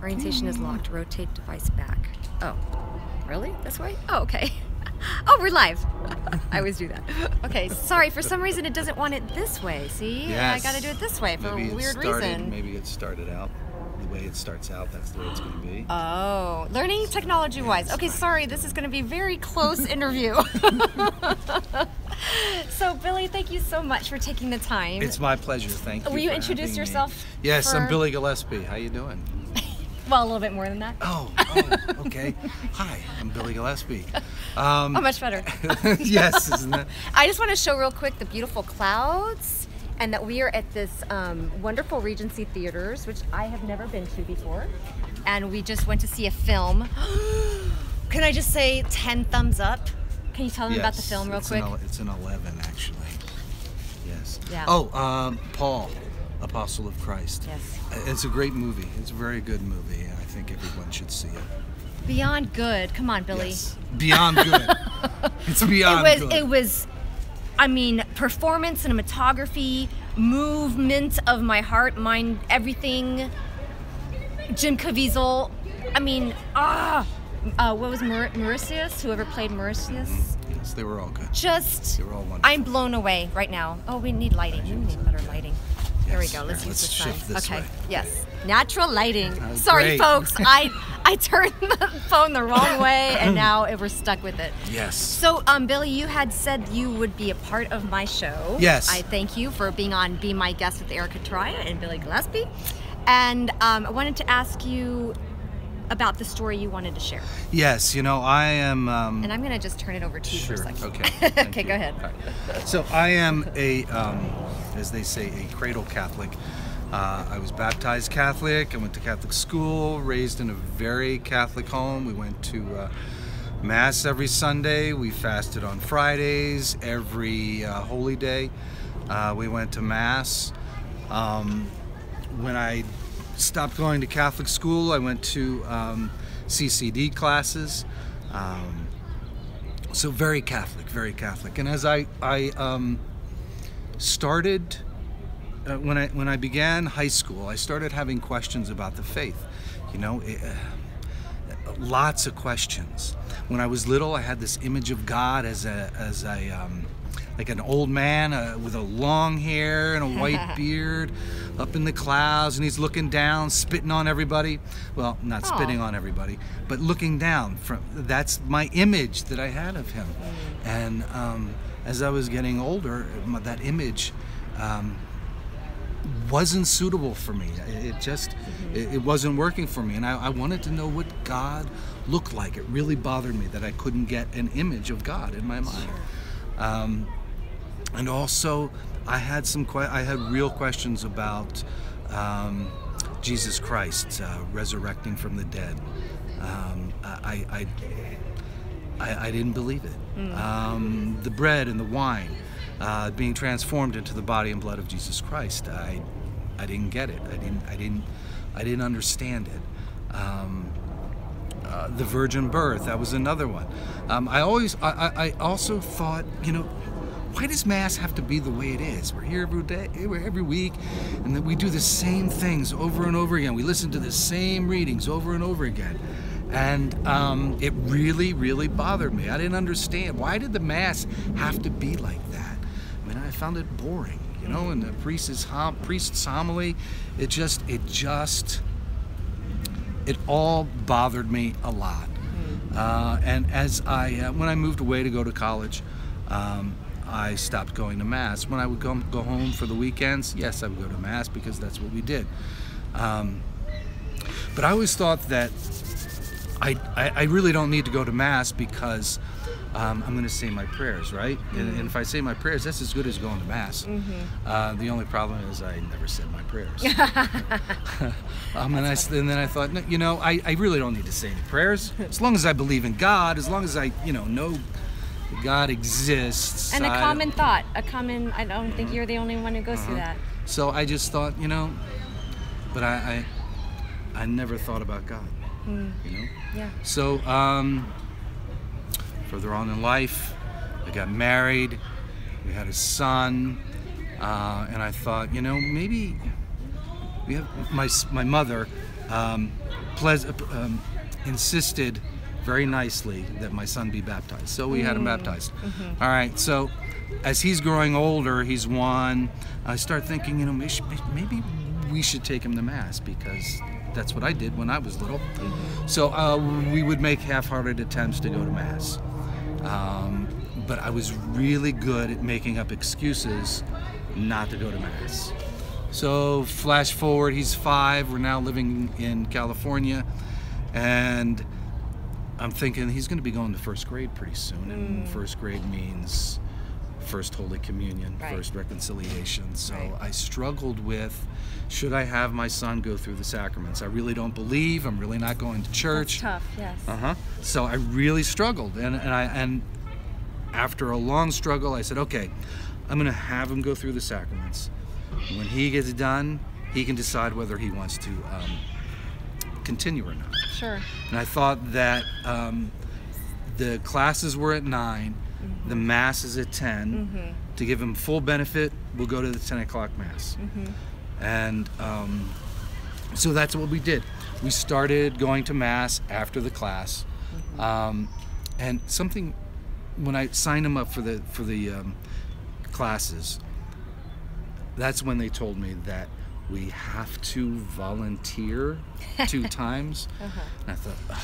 Orientation is locked. Rotate device back. Oh, really? This way? Oh, okay. Oh, we're live. I always do that. Okay, sorry. For some reason, it doesn't want it this way. See? Yes. I got to do it this way for a weird reason. Maybe it started out the way it starts out. That's the way it's going to be. Oh, learning technology-wise. Okay, sorry. This is going to be a very close interview. So, Billy, thank you so much for taking the time. It's my pleasure. Thank you. Will you introduce yourself? Yes, I'm Billy Gillespie. How you doing? Well, a little bit more than that. Oh, okay. Hi, I'm Billy Gillespie. Oh, much better. Yes, isn't it? I just want to show real quick the beautiful clouds and that we are at this wonderful Regency Theaters, which I have never been to before. And we just went to see a film. Can I just say 10 thumbs up? Can you tell them about the film real quick? It's an 11, actually. Yes. Yeah. Oh, Paul, Apostle of Christ. Yes. It's a great movie. It's a very good movie. I think everyone should see it. Beyond good. Come on, Billy. Yes. Beyond good. It's beyond good. It was, I mean, performance, cinematography, movement of my heart, mind, everything. Jim Caviezel. I mean, what was Mauritius? Whoever played Mauritius? Yes, they were all good. They were all wonderful. I'm blown away right now. Oh, we need lighting. We need better lighting. There we go. Let's use the sun. Shift this way. Yes. Natural lighting. That's Sorry, great. folks. I turned the phone the wrong way, and now we're stuck with it. Yes. So, Billy, you had said you would be a part of my show. Yes. I thank you for being my guest with Erika Toraya and Billy Gillespie. And I wanted to ask you about the story you wanted to share. Yes, you know, I am... and I'm going to just turn it over to you for a second. Okay. Okay, go ahead. Right. So I am as they say, a cradle Catholic. I was baptized Catholic. I went to Catholic school, raised in a very Catholic home. We went to Mass every Sunday. We fasted on Fridays. Every Holy Day, we went to Mass. When I stopped going to Catholic school, I went to CCD classes. So very Catholic, very Catholic. And as I started, when I began high school, I started having questions about the faith. You know, lots of questions. When I was little, I had this image of God as like an old man with a long hair and a white beard up in the clouds, and he's looking down, spitting on everybody. Well, not spitting on everybody, but looking down. That's my image that I had of him. And as I was getting older, that image wasn't suitable for me. It just, it wasn't working for me. And I wanted to know what God looked like. It really bothered me that I couldn't get an image of God in my mind. And also, I had real questions about Jesus Christ resurrecting from the dead. I didn't believe it. The bread and the wine being transformed into the body and blood of Jesus Christ. I didn't get it. I didn't understand it. The virgin birth, that was another one. I also thought, you know, why does Mass have to be the way it is? We're here every day, every week, and then we do the same things over and over again. We listen to the same readings over and over again. And it really, really bothered me. I didn't understand. Why did the Mass have to be like that? I mean, I found it boring, you know, and the priest's homily, it all bothered me a lot. And as when I moved away to go to college, I stopped going to Mass. When I would go home for the weekends, yes, I would go to Mass because that's what we did. But I always thought that I really don't need to go to Mass because I'm going to say my prayers, right? And if I say my prayers, that's as good as going to Mass. The only problem is I never said my prayers. And then I thought, no, you know, I really don't need to say any prayers. As long as I believe in God, as long as I, you know God exists. And a common thought, I don't think you're the only one who goes through that. So I just thought, you know, but I never thought about God, you know? Yeah. So further on in life, I got married, we had a son, and I thought, you know, maybe we have my mother insisted very nicely that my son be baptized. So we had him baptized. All right, so as he's growing older, he's 1, I start thinking, you know, maybe we should take him to Mass, because that's what I did when I was little. So we would make half-hearted attempts to go to Mass. But I was really good at making up excuses not to go to Mass. So flash forward, he's 5, we're now living in California, and I'm thinking he's going to be going to first grade pretty soon, and first grade means first Holy Communion, first reconciliation. So I struggled with, should I have my son go through the sacraments? I really don't believe. I'm really not going to church. That's tough, yes. So I really struggled, and after a long struggle, I said, okay, I'm going to have him go through the sacraments. When he gets done, he can decide whether he wants to continue or not. Sure. And I thought that the classes were at 9, the Mass is at 10. To give him full benefit, we'll go to the 10 o'clock Mass. And so that's what we did. We started going to Mass after the class. And something, when I signed him up for the classes, that's when they told me that we have to volunteer 2 times. And I thought,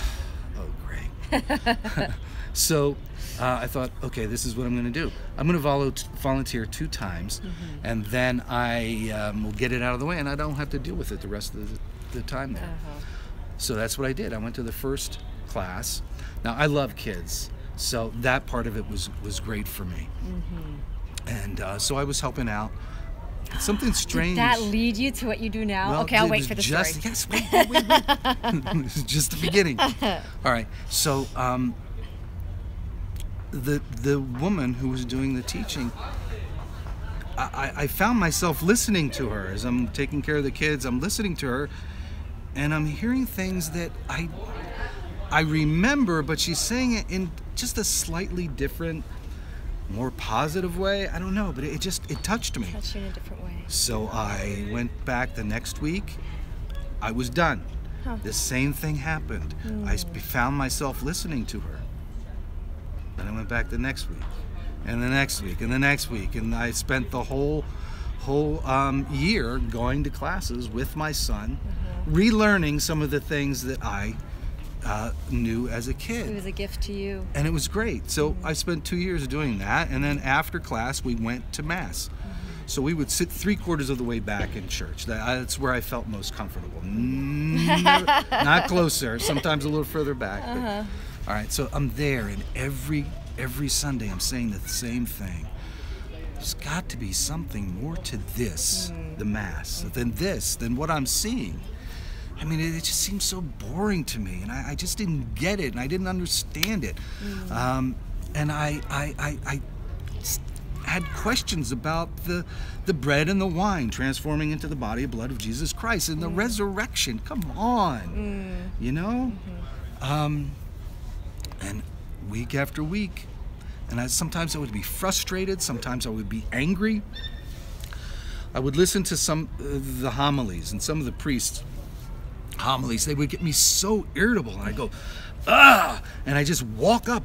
oh great. So I thought, okay, this is what I'm going to do. I'm going to volunteer 2 times, and then I will get it out of the way, and I don't have to deal with it the rest of the time there. So that's what I did. I went to the first class. Now, I love kids, so that part of it was great for me. And so I was helping out. Something strange. Did that lead you to what you do now? Well, okay, I'll wait for the story. Yes, wait. This is just the beginning. All right, so the woman who was doing the teaching, I found myself listening to her as I'm taking care of the kids. I'm listening to her, and I'm hearing things that I remember, but she's saying it in just a slightly different, more positive way. I don't know, but it touched me. Touched you in a different way. So I went back the next week. I was done. The same thing happened. I found myself listening to her. Then I went back the next week, and the next week, and the next week, and I spent the whole year going to classes with my son, relearning some of the things that I knew as a kid. It was a gift to you. And it was great. So I spent 2 years doing that, and then after class we went to Mass. So we would sit 3/4 of the way back in church. That's where I felt most comfortable. Not closer, sometimes a little further back. But, all right, so I'm there, and every Sunday I'm saying the same thing. There's got to be something more to this, the Mass, than what I'm seeing. I mean, it just seems so boring to me, and I just didn't get it, and I didn't understand it. And I had questions about the bread and the wine transforming into the body and blood of Jesus Christ, and the resurrection. Come on, you know? And week after week, and sometimes I would be frustrated, sometimes I would be angry. I would listen to some of the homilies, and some of the priests' homilies, they would get me so irritable, and I'd go, ah, and I just walk up,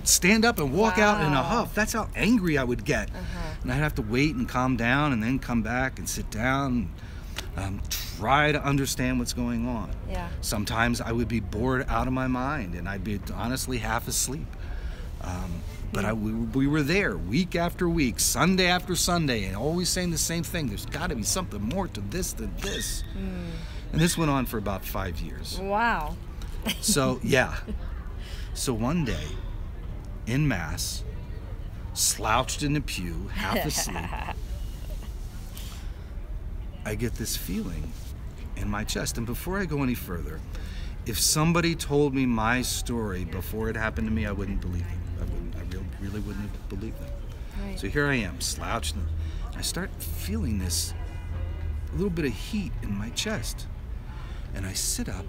stand up and walk out in a huff. That's how angry I would get. And I'd have to wait and calm down, and then come back and sit down, try to understand what's going on. Sometimes I would be bored out of my mind, and I'd be honestly half asleep. But we were there week after week, Sunday after Sunday, and always saying the same thing. There's got to be something more to this than this. And this went on for about 5 years. Wow. So, yeah. So one day, in Mass, slouched in the pew, half asleep, I get this feeling in my chest. And before I go any further, if somebody told me my story before it happened to me, I wouldn't believe them. I really wouldn't have believed them. Right. So here I am, slouched, and I start feeling this little bit of heat in my chest. And I sit up,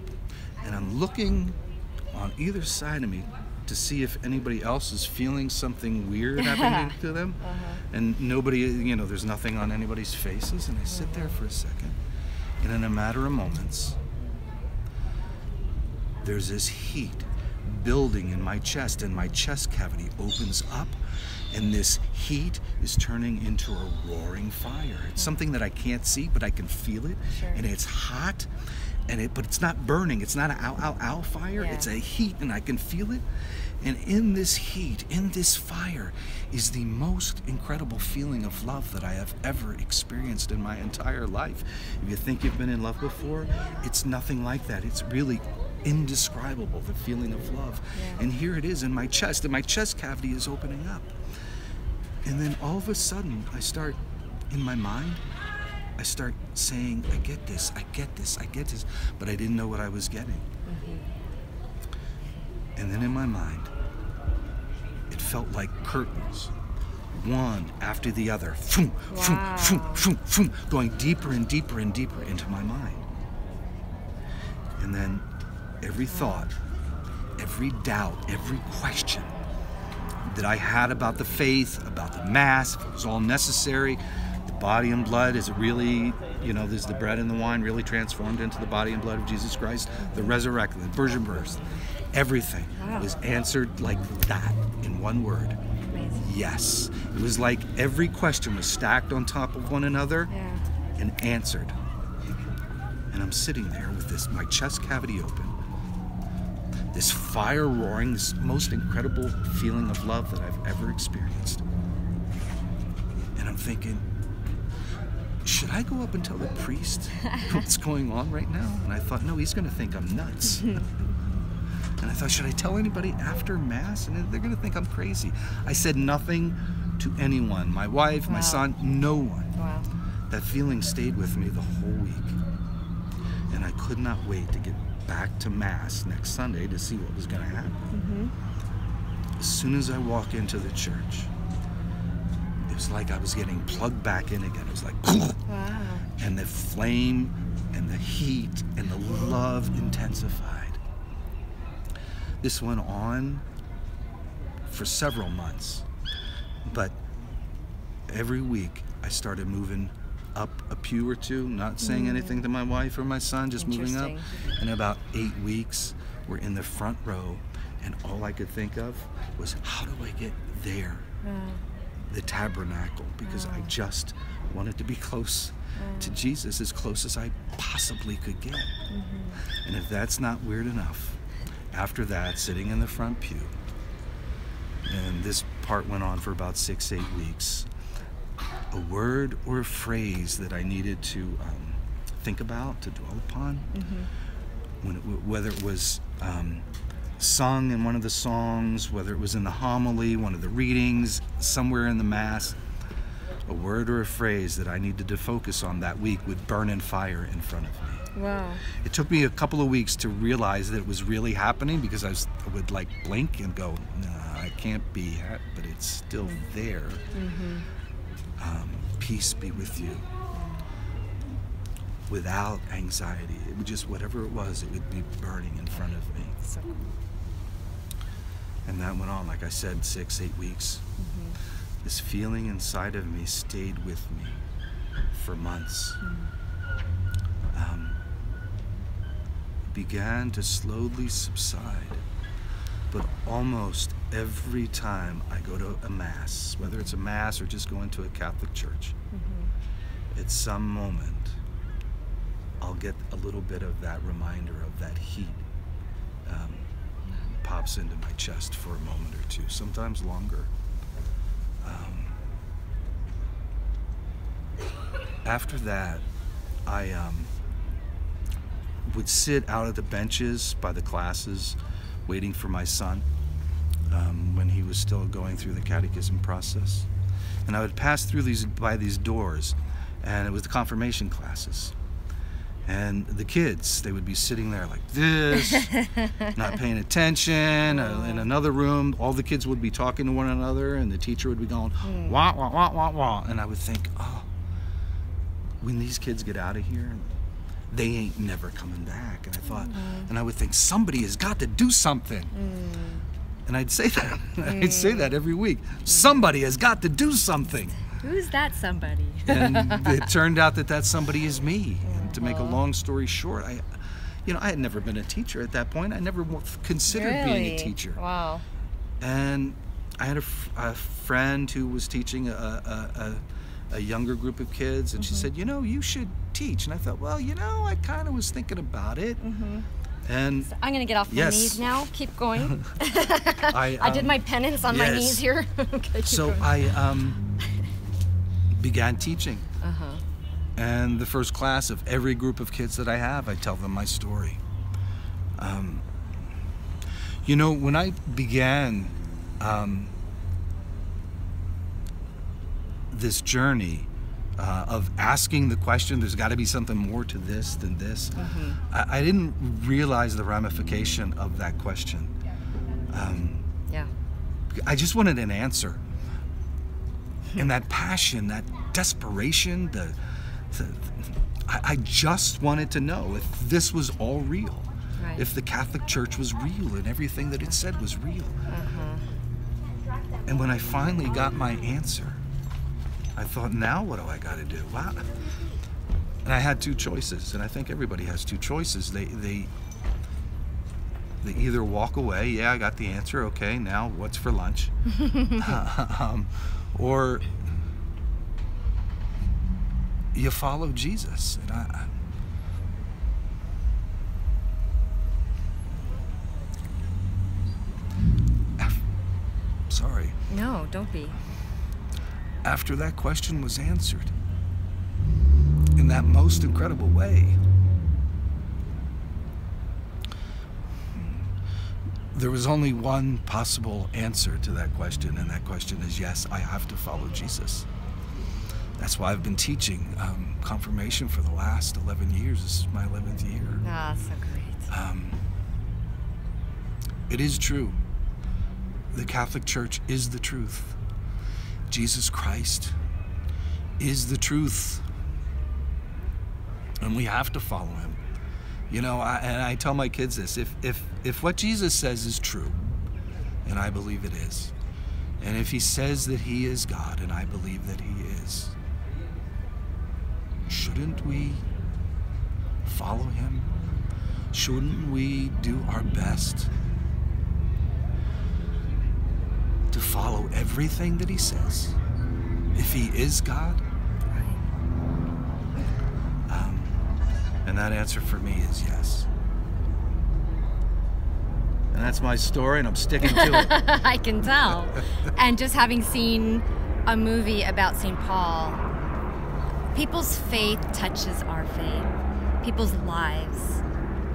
and I'm looking on either side of me to see if anybody else is feeling something weird happening to them. And nobody, there's nothing on anybody's faces. And I sit there for a second, and in a matter of moments, there's this heat building in my chest, and my chest cavity opens up, and this heat is turning into a roaring fire. It's something that I can't see, but I can feel it. Sure. And it's hot, but it's not burning. It's not an ow, ow, ow fire. Yeah. It's a heat, and I can feel it. And in this heat, in this fire, is the most incredible feeling of love that I have ever experienced in my entire life. If you think you've been in love before, it's nothing like that. It's really indescribable, the feeling of love. Yeah. And here it is in my chest, and my chest cavity is opening up. And then all of a sudden, in my mind, I start saying, I get this, I get this, I get this, but I didn't know what I was getting. And then in my mind, it felt like curtains, one after the other, vroom, vroom, vroom, vroom, vroom, going deeper and deeper and deeper into my mind. And then every thought, every doubt, every question that I had about the faith, about the Mass, if it was all necessary, the body and blood, is it really, there's the bread and the wine really transformed into the body and blood of Jesus Christ, the resurrection, the virgin birth, everything was answered like that in one word. Amazing. Yes. It was like every question was stacked on top of one another and answered. And I'm sitting there with my chest cavity open, this fire roaring, this most incredible feeling of love that I've ever experienced. And I'm thinking, should I go up and tell the priest what's going on right now? And I thought, no, he's going to think I'm nuts. And I thought, should I tell anybody after Mass? And they're going to think I'm crazy. I said nothing to anyone, my wife, my son, no one. Wow. That feeling stayed with me the whole week. And I could not wait to get back to Mass next Sunday to see what was going to happen. As soon as I walk into the church, it was like I was getting plugged back in again. It was like, Wow. and the flame and the heat and the love intensified. This went on for several months, but every week I started moving up a pew or two, not saying anything to my wife or my son, just moving up. In about 8 weeks, we're in the front row, and all I could think of was, how do I get there? The tabernacle, because I just wanted to be close to Jesus, as close as I possibly could get. And if that's not weird enough, after that, sitting in the front pew, and this part went on for about 6-8 weeks, a word or a phrase that I needed to think about, to dwell upon, whether it was sung in one of the songs, whether it was in the homily, one of the readings, somewhere in the Mass, a word or a phrase that I needed to focus on that week would burn in fire in front of me. Wow. It took me a couple of weeks to realize that it was really happening, because I would like blink and go, nah, I can't be, but it's still there. Peace be with you. Without anxiety. It would just, whatever it was, it would be burning in front of me. So cool. And that went on, like I said, 6-8 weeks. This feeling inside of me stayed with me for months. Began to slowly subside, but almost every time I go to a Mass, whether it's a Mass or just going to a Catholic church, at some moment I'll get a little bit of that reminder of that heat. Pops into my chest for a moment or two, sometimes longer. After that, I would sit out at the benches by the classes waiting for my son when he was still going through the catechism process. And I would pass through by these doors, and it was the confirmation classes. And the kids, they would be sitting there like this, not paying attention. In another room, all the kids would be talking to one another, and the teacher would be going, wah, wah, wah, wah, wah. And I would think, oh, when these kids get out of here, they ain't never coming back. And I thought, and I would think, somebody has got to do something. And I'd say that. I'd say that every week. Somebody has got to do something. Who's that somebody? And it turned out that somebody is me. And to make a long story short, I had never been a teacher at that point. I never considered being a teacher. Wow. And I had a friend who was teaching a younger group of kids, and she said, you should teach. And I thought, well, I kind of was thinking about it. And so I'm going to get off my knees now. Keep going. I did my penance on my knees here. Okay, so going. I began teaching. And the first class of every group of kids that I have, I tell them my story. When I began this journey of asking the question, there's got to be something more to this than this, I didn't realize the ramification of that question. I just wanted an answer. And that passion, that desperation, I just wanted to know if this was all real, if the Catholic Church was real and everything that it said was real. And when I finally got my answer, I thought, now what do I got to do? Wow. And I had two choices, and I think everybody has two choices. They either walk away, yeah, I got the answer, okay, now what's for lunch? Or you follow Jesus. And sorry. No, don't be. After that question was answered in that most incredible way, there was only one possible answer to that question, and that question is yes, I have to follow Jesus. That's why I've been teaching confirmation for the last 11 years. This is my 11th year. Ah, so great. It is true. The Catholic Church is the truth. Jesus Christ is the truth. And we have to follow him. And I tell my kids this, if what Jesus says is true, and I believe it is, and if he says that he is God, and I believe that he is, shouldn't we follow him? Shouldn't we do our best to follow everything that he says, if he is God? And that answer for me is yes. And that's my story, and I'm sticking to it. I can tell. And just having seen a movie about St. Paul, people's faith touches our faith, people's lives.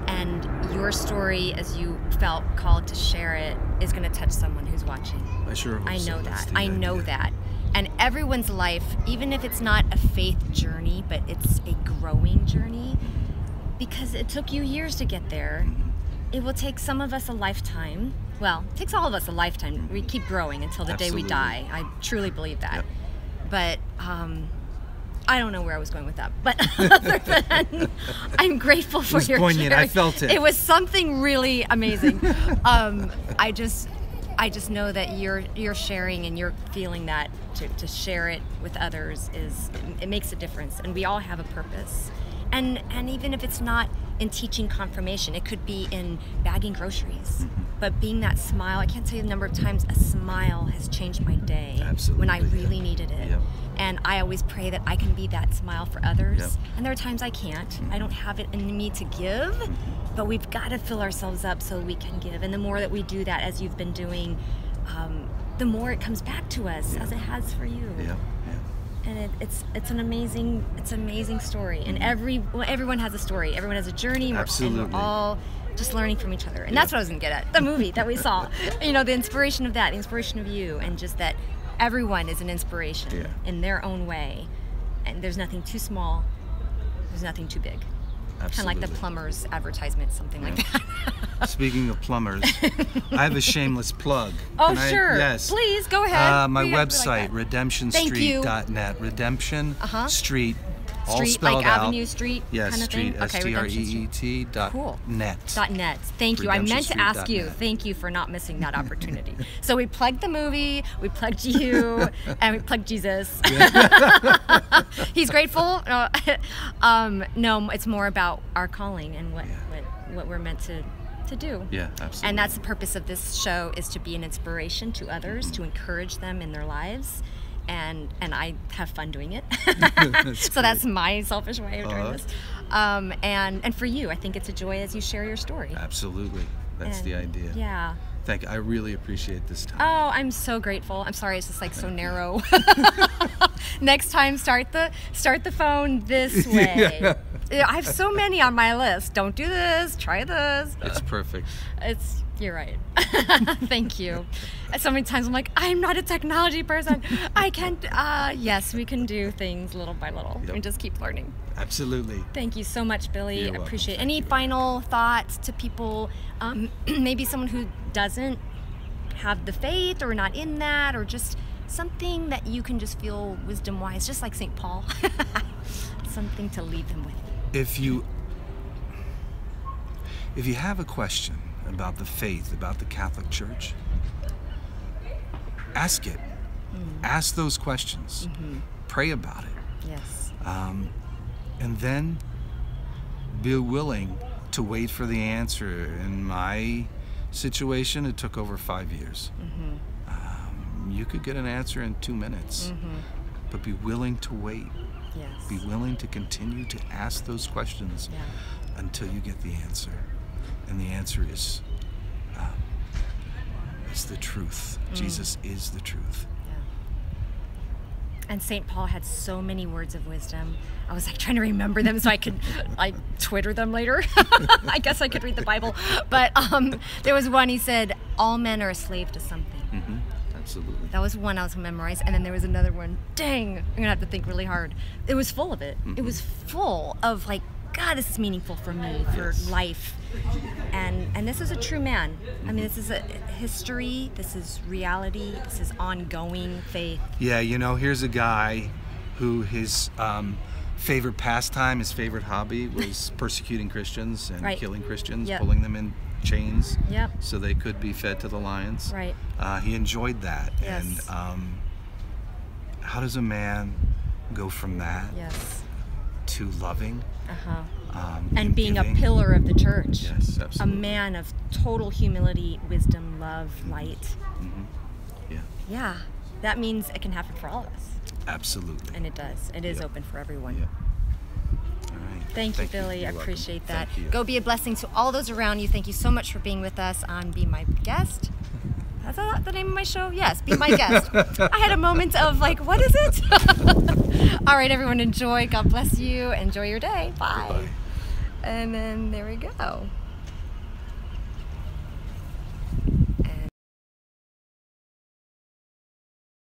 And your story, as you felt called to share it, is going to touch someone who's watching. I sure hope I know so. that. I know that. And everyone's life, even if it's not a faith journey, but it's a growing journey, because it took you years to get there, it will take some of us a lifetime. Well, it takes all of us a lifetime. We keep growing until the day we die. I truly believe that. Yep. But I don't know where I was going with that. But other than, I'm grateful for your poignant. sharing. I felt it. It was something really amazing. I just know that you're sharing and you're feeling that to share it with others it makes a difference, and we all have a purpose. And even if it's not in teaching confirmation, it could be in bagging groceries. But being that smile, I can't tell you the number of times a smile has changed my day. Absolutely, when I really needed it. Yep. And I always pray that I can be that smile for others. Yep. And there are times I can't. I don't have it in me to give, but we've got to fill ourselves up so we can give. And the more that we do that, as you've been doing, the more it comes back to us, as it has for you. Yeah. And it's an amazing story. And everyone has a story. Everyone has a journey. Absolutely. And we're all just learning from each other. And that's what I was gonna get at. The movie that we saw. The inspiration of that, the inspiration of you, and just that everyone is an inspiration in their own way. And there's nothing too small. There's nothing too big. Kind of like the plumber's advertisement, something like that. Speaking of plumbers, I have a shameless plug. Oh, sure. Yes. Please, go ahead. My website, redemptionstreet.net. Redemption Street, all Street, spelled like out. Avenue Street Yes, kind of Street, thing? Okay, S-T-R-E-E-T Cool. .net. .net. Thank you. I meant to ask you. Redemptionstreet.net. Thank you for not missing that opportunity. So we plugged the movie, we plugged you, and we plugged Jesus. He's grateful. No, it's more about our calling and what what we're meant to do. Yeah, absolutely. And that's the purpose of this show, is to be an inspiration to others, to encourage them in their lives. And I have fun doing it. So that's my selfish way of doing this. And for you, I think it's a joy as you share your story. Absolutely. That's the idea. Yeah. Thank you. I really appreciate this time. Oh, I'm so grateful. I'm sorry it's just like so narrow. Next time, start the phone this way. Yeah. I have so many on my list. Don't do this. Try this. It's perfect. You're right. Thank you. So many times I'm like, I'm not a technology person. I can't. Yes, we can do things little by little. Yep. And just keep learning. Absolutely. Thank you so much, Billy. You're welcome. Appreciate it. Any final thoughts to people, maybe someone who doesn't have the faith or not in that, or just something that you can just feel wisdom-wise, just like St. Paul, something to leave them with? If you have a question about the faith, about the Catholic Church, ask it. Ask those questions. Pray about it. Yes. And then be willing to wait for the answer. In my situation, it took over 5 years. You could get an answer in 2 minutes, but be willing to wait. Yes. Be willing to continue to ask those questions until you get the answer. And the answer is the truth. Jesus is the truth. And St. Paul had so many words of wisdom. I was like trying to remember them so I could like Twitter them later. I guess I could read the Bible. But there was one, he said, all men are a slave to something. Absolutely. That was one I was memorized. And then there was another one. Dang, I'm gonna have to think really hard. It was full of it. It was full of like, God, this is meaningful for me, for life. And this is a true man. I mean, this is a history, this is reality, this is ongoing faith. Yeah, you know, here's a guy who his favorite pastime, his favorite hobby was persecuting Christians and killing Christians, pulling them in chains so they could be fed to the lions. Right. He enjoyed that. Yes. And how does a man go from that to loving? And being giving. A pillar of the church. Yes, absolutely. A man of total humility, wisdom, love, light. Yeah. That means it can happen for all of us. Absolutely. And it does. It is open for everyone. All right. Thank you, Billy. You're I appreciate that. Thank you. Go be a blessing to all those around you. Thank you so much for being with us on Be My Guest. Is that the name of my show? Yes, Be My Guest. I had a moment of like, what is it? All right, everyone, enjoy. God bless you. Enjoy your day. Bye. Goodbye. And then there we go.